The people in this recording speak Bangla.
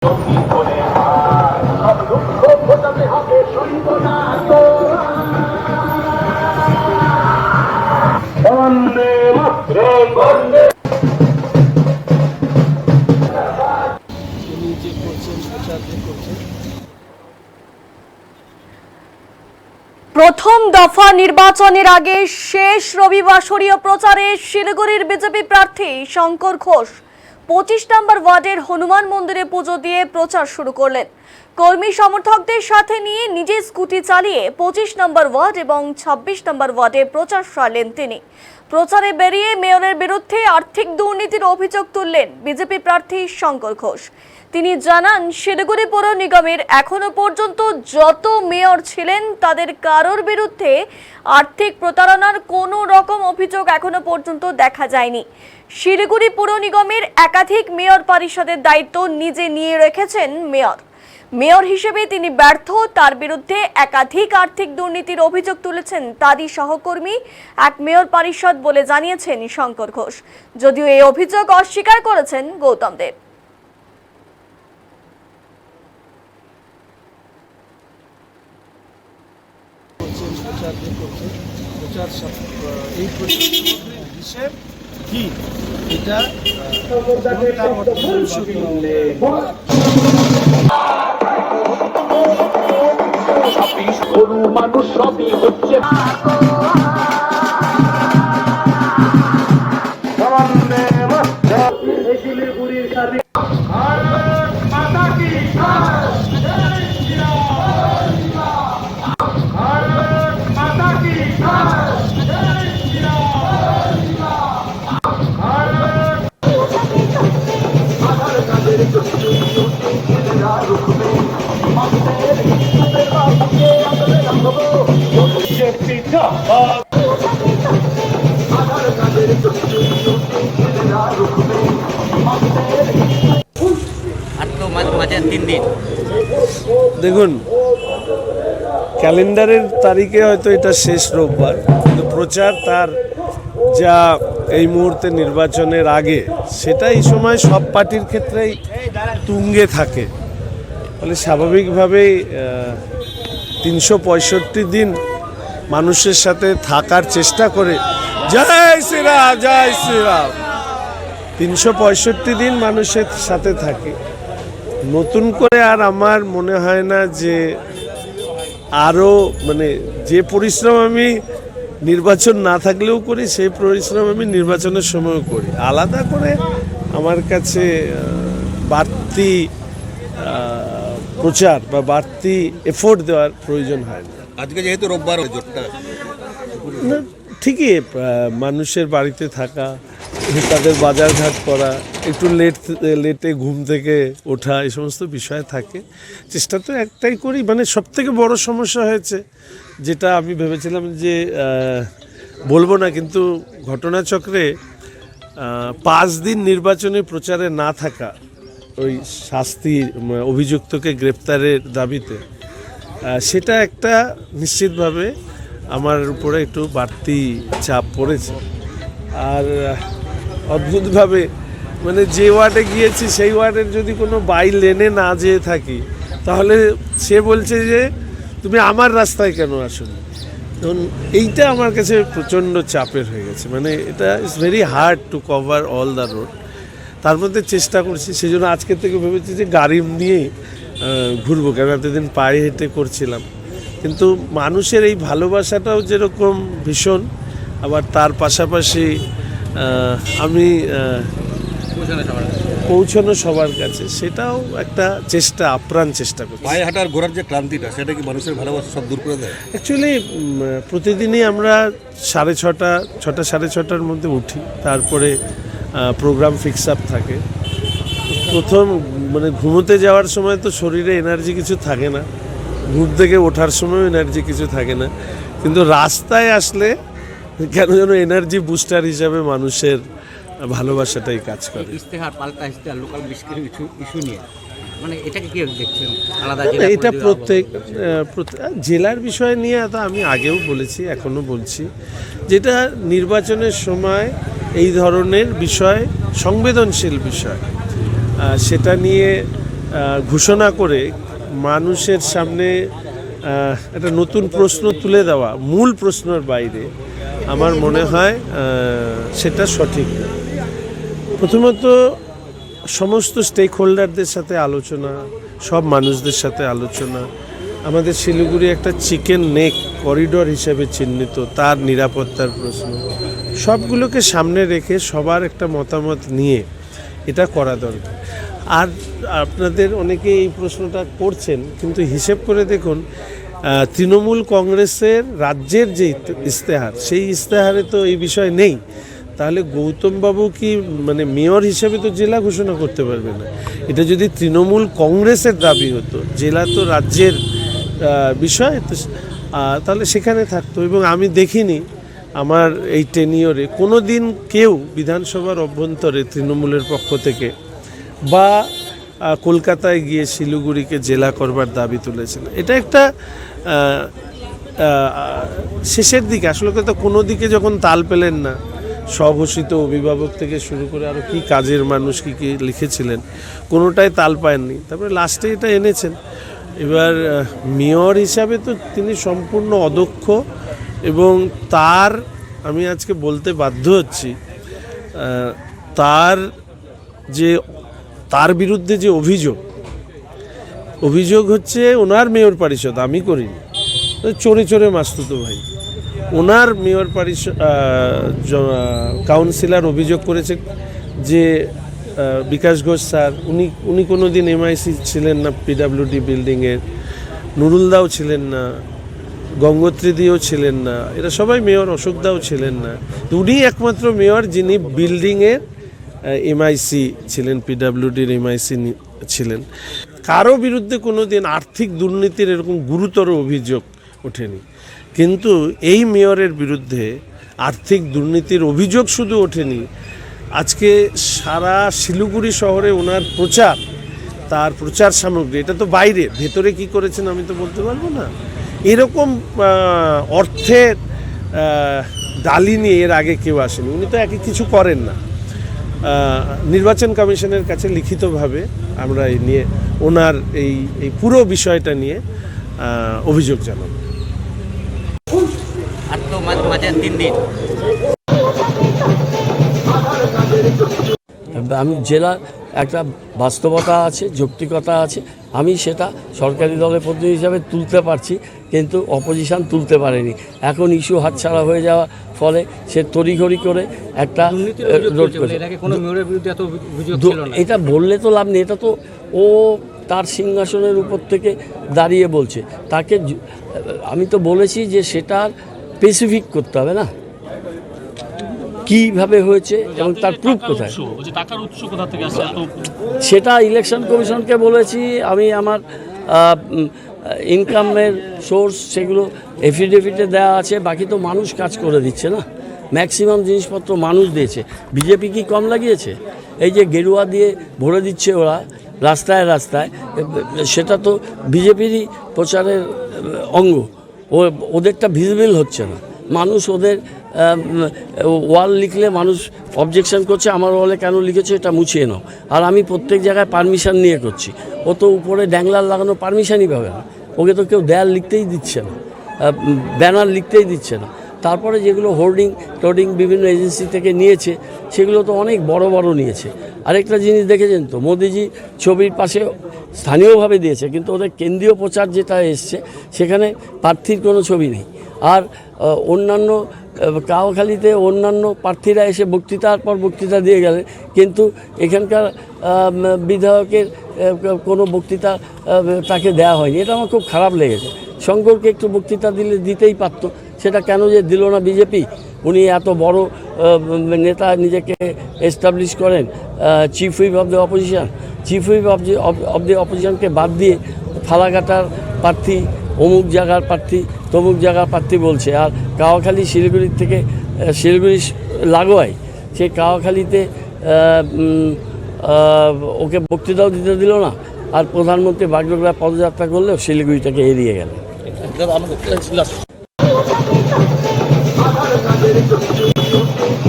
প্রথম দফা নির্বাচনের আগে শেষ রবিবাসরীয় প্রচারে শিলিগুড়ির বিজেপি প্রার্থী শঙ্কর ঘোষ 25 নম্বর ওয়ার্ডের হনুমান মন্দিরে পুজো দিয়ে প্রচার শুরু করলেন। কর্মী সমর্থকদের সাথে নিয়ে নিজে স্কুটি চালিয়ে 25 নম্বর ওয়ার্ড এবং 26 নম্বর ওয়ার্ডে প্রচার সারলেন তিনি। প্রচারে বেরিয়ে মেয়রের বিরুদ্ধে আর্থিক দুর্নীতির অভিযোগ তুললেন বিজেপি প্রার্থী শঙ্কর ঘোষ। তিনি জানান, শিলিগুড়ি পৌর নিগমের এখনো পর্যন্ত যত মেয়র ছিলেন তাদের কারোর বিরুদ্ধে আর্থিক প্রতারণার কোনো রকম অভিযোগ এখনো পর্যন্ত দেখা যায়নি। শিলিগুড়ি পৌর নিগমের একাধিক মেয়র পরিষদের দায়িত্ব নিজে নিয়ে রেখেছেন মেয়র হিসেবে তিনি ব্যর্থ। তার বিরুদ্ধে একাধিক আর্থিক দুর্নীতির অভিযোগ তুলেছেন তারই সহকর্মী এক মেয়র পরিষদ বলে জানিয়েছেন শঙ্কর ঘোষ। যদিও এই অভিযোগ অস্বীকার করেছেন গৌতম দেব। মানুষ সবই হচ্ছে দেখুন, ক্যালেন্ডারের তারিখে হয়তো এটা শেষ রোববার, কিন্তু প্রচার তার যা এই মুহূর্তে নির্বাচনের আগে সেটা এই সময় সব পার্টির ক্ষেত্রেই তুঙ্গে থাকে। ফলে স্বাভাবিকভাবেই 365 দিন মানুষের সাথে থাকার চেষ্টা করে, জয় শ্রীরাম জয় শ্রীরাম, 365 দিন মানুষের সাথে থাকে। নতুন করে আর আমার মনে হয় না যে আরও যে পরিশ্রম আমি নির্বাচন না থাকলেও করি সেই পরিশ্রম আমি নির্বাচনের সময়ও করি। আলাদা করে আমার কাছে বাড়তি প্রচার বা বাড়তি এফোর্ট দেওয়ার প্রয়োজন হয় না। আজকে যেহেতু রোববার জোটটা ঠিকই, মানুষের বাড়িতে থাকা, তাদের বাজারঘাট করা, একটু লেটে ঘুম থেকে ওঠা, এই সমস্ত বিষয় থাকে। চেষ্টা তো একটাই করি, সবথেকে বড় সমস্যা হয়েছে যেটা আমি ভেবেছিলাম যে বলবো না, কিন্তু ঘটনাচক্রে 5 দিন নির্বাচনী প্রচারে না থাকা, ওই শাস্তি অভিযুক্তকে গ্রেপ্তারের দাবিতে, সেটা একটা নিশ্চিতভাবে আমার উপরে একটু বাড়তি চাপ পড়েছে। আর অদ্ভুতভাবে যে ওয়ার্ডে গিয়েছি সেই ওয়ার্ডের যদি কোনো বাই লেনে না যেয়ে থাকি, তাহলে সে বলছে যে তুমি আমার রাস্তায় কেন আসোনি। তখন এইটা আমার কাছে প্রচণ্ড চাপের হয়ে গেছে। এটা is very hard to cover all the road. তার মধ্যে চেষ্টা করছি, সেই জন্য আজকে থেকে ভেবেছি যে গাড়ি নিয়েই ঘুরবো, কেন এতদিন পায়ে হেঁটে করছিলাম। কিন্তু মানুষের এই ভালোবাসাটাও যেরকম ভীষণ, আবার তার পাশাপাশি আমি পৌঁছানো সবার কাছে, সেটাও একটা চেষ্টা, আপ্রাণ চেষ্টা করছি। পায়ে হাঁটার ঘোরার যে ক্লান্তিটা, সেটা কি মানুষের ভালোবাসা সব দূর করে দেয়? অ্যাকচুয়ালি প্রতিদিনই আমরা 6:30, 6:30-6:30টার মধ্যে উঠি, তারপরে প্রোগ্রাম ফিক্স আপ থাকে। প্রথম ঘুমোতে যাওয়ার সময় তো শরীরে এনার্জি কিছু থাকে না, ঘুম থেকে ওঠার সময়ও এনার্জি কিছু থাকে না, কিন্তু রাস্তায় আসলে কেন যেন এনার্জি বুস্টার হিসাবে মানুষের ভালোবাসাটাই কাজ করে। ইশতেহার, পাল্টা ইশতেহার, লোকাল ইস্যু নিয়ে এটাকে কি দেখছেন আলাদা? এটা প্রত্যেক জেলার বিষয় নিয়ে তো আমি আগেও বলেছি, এখনও বলছি, যেটা নির্বাচনের সময় এই ধরনের বিষয় সংবেদনশীল বিষয়, সেটা নিয়ে ঘোষণা করে মানুষের সামনে একটা নতুন প্রশ্ন তুলে দেওয়া মূল প্রশ্নের বাইরে আমার মনে হয় সেটা সঠিক না। প্রথমত সমস্ত স্টেক হোল্ডারদের সাথে আলোচনা, সব মানুষদের সাথে আলোচনা, আমাদের শিলিগুড়ি একটা চিকেন নেক করিডোর হিসেবে চিহ্নিত, তার নিরাপত্তার প্রশ্ন, সবগুলোকে সামনে রেখে সবার একটা মতামত নিয়ে এটা করা দরকার। আর আপনাদের অনেকে এই প্রশ্নটা করছেন, কিন্তু হিসেব করে দেখুন তৃণমূল কংগ্রেসের রাজ্যের যে ইস্তেহার, সেই ইস্তেহারে তো এই বিষয় নেই। তাহলে গৌতমবাবু কি মানে মেয়র হিসেবে তো জেলা ঘোষণা করতে পারবে না। এটা যদি তৃণমূল কংগ্রেসের দাবি হতো, জেলা তো রাজ্যের বিষয়, তো তাহলে সেখানে থাকতো। এবং আমি দেখিনি আমার এই টেনিয়রে কোনো দিন কেউ বিধানসভার অভ্যন্তরে তৃণমূলের পক্ষ থেকে বা কলকাতায় গিয়ে শিলিগুড়িকে জেলা করবার দাবি তুলেছিল। এটা একটা শেষের দিকে, আসলে তো কোনো দিকে যখন তাল পেলেন না, স্বঘোষিত অভিভাবক থেকে শুরু করে আরও কী কাজের মানুষ কী কী লিখেছিলেন, কোনোটাই তাল পায়ননি, তারপরে লাস্টে এটা এনেছেন। এবার মেয়র হিসাবে তো তিনি সম্পূর্ণ অদক্ষ, এবং তার আমি আজকে বলতে বাধ্য হচ্ছি তার বিরুদ্ধে যে অভিযোগ হচ্ছে ওনার মেয়র পরিষদ, আমি করিনি, চোরে চোরে মাস্তুতো ভাই, ওনার মেয়র পরিষদ কাউন্সিলর অভিযোগ করেছে যে বিকাশ ঘোষ স্যার উনি কোনো দিন এমআইসি ছিলেন না, পিডাব্লিউডি বিল্ডিংয়ের, নুরুলদাও ছিলেন না, গঙ্গোত্রীদিও ছিলেন না, এরা সবাই মেয়র, অশোকদাও ছিলেন না, উনি একমাত্র মেয়র যিনি বিল্ডিংয়ের এমআইসি ছিলেন, পিডাব্লিউডির এমআইসি ছিলেন। কারো বিরুদ্ধে কোনো দিন আর্থিক দুর্নীতির এরকম গুরুতর অভিযোগ ওঠেনি, কিন্তু এই মেয়রের বিরুদ্ধে আর্থিক দুর্নীতির অভিযোগ শুধু ওঠেনি, আজকে সারা শিলিগুড়ি শহরে ওনার তার প্রচার সামগ্রী, এটা তো বাইরে, ভেতরে কি করেছেন আমি তো বলতে পারবো না। এরকম অর্থের ডালি নিয়ে এর আগে কেউ আসেনি, উনি তো একই কিছু করেন না। নির্বাচন কমিশনের কাছে লিখিতভাবে আমরা এই নিয়ে ওনার এই পুরো বিষয়টা নিয়ে অভিযোগ জানাবো। আর তো মাঝে 3 দিন আমি জেলার একটা বাস্তবতা আছে, যৌক্তিকতা আছে, আমি সেটা সরকারি দলের প্রতিনিধি হিসাবে তুলতে পারছি, কিন্তু অপোজিশন তুলতে পারেনি। এখন ইস্যু হাতছাড়া হয়ে যাওয়ার ফলে সে তড়িঘড়ি করে একটা রোড করে, এটা বললে তো লাভ নেই, এটা তো ও তার সিংহাসনের উপর থেকে দাঁড়িয়ে বলছে, তাকে আমি তো বলেছি যে সেটার স্পেসিফিক করতে হবে না, কীভাবে হয়েছে এবং তার প্রুফ কোথায়, সেটা ইলেকশন কমিশনকে বলেছি। আমি আমার ইনকামের সোর্স সেগুলো এফিডেভিটে দেওয়া আছে, বাকি তো মানুষ কাজ করে দিচ্ছে না, ম্যাক্সিমাম জিনিসপত্র মানুষ দিয়েছে। বিজেপি কি কম লাগিয়েছে? এই যে গেরুয়া দিয়ে ভরে দিচ্ছে ওরা রাস্তায় রাস্তায়, সেটা তো বিজেপিরই প্রচারের অঙ্গ, ওদেরটা ভিজিবল হচ্ছে না। মানুষ ওদের ওয়াল লিখলে মানুষ অবজেকশন করছে, আমার ওয়ালে কেন লিখেছে এটা মুছিয়ে নাও, আর আমি প্রত্যেক জায়গায় পারমিশন নিয়ে করছি। ও তো উপরে ড্যাংলার লাগানো পারমিশনই পাবে না, ওকে তো কেউ দেয়াল লিখতেই দিচ্ছে না, ব্যানার লিখতেই দিচ্ছে না। তারপরে যেগুলো হোর্ডিং বিভিন্ন এজেন্সি থেকে নিয়েছে, সেগুলো তো অনেক বড় বড় নিয়েছে। আরেকটা জিনিস দেখেছেন তো, মোদিজি ছবির পাশে স্থানীয়ভাবে দিয়েছে, কিন্তু ওদের কেন্দ্রীয় প্রচার যেটা এসছে সেখানে প্রার্থীর কোনো ছবি নেই। আর অন্যান্য কাওয়াখালীতে অন্যান্য প্রার্থীরা এসে বক্তৃতার পর বক্তৃতা দিয়ে গেলেন, কিন্তু এখানকার বিধায়কের কোনো বক্তৃতা তাকে দেওয়া হয়নি। এটা আমার খুব খারাপ লেগেছে। শঙ্করকে একটু বক্তৃতা দিতেই পারতো, সেটা কেন যে দিল না বিজেপি? উনি এত বড় নেতা নিজেকে এস্টাবলিশ করেন, chief whip of the opposition, chief whip of the অপোজিশনকে বাদ দিয়ে ফালাকাটার প্রার্থী, অমুক জায়গার প্রার্থী, তমুক জায়গার প্রার্থী বলছে। আর কাওয়াখালী শিলিগুড়ির থেকে শিলিগুড়ি লাগোয়ায়, সেই কাওয়াখালীতে ওকে বক্তৃতাও দিতে দিল না, আর প্রধানমন্ত্রী বাগডোগরা পদযাত্রা করলেও শিলিগুড়িটাকে এড়িয়ে গেল।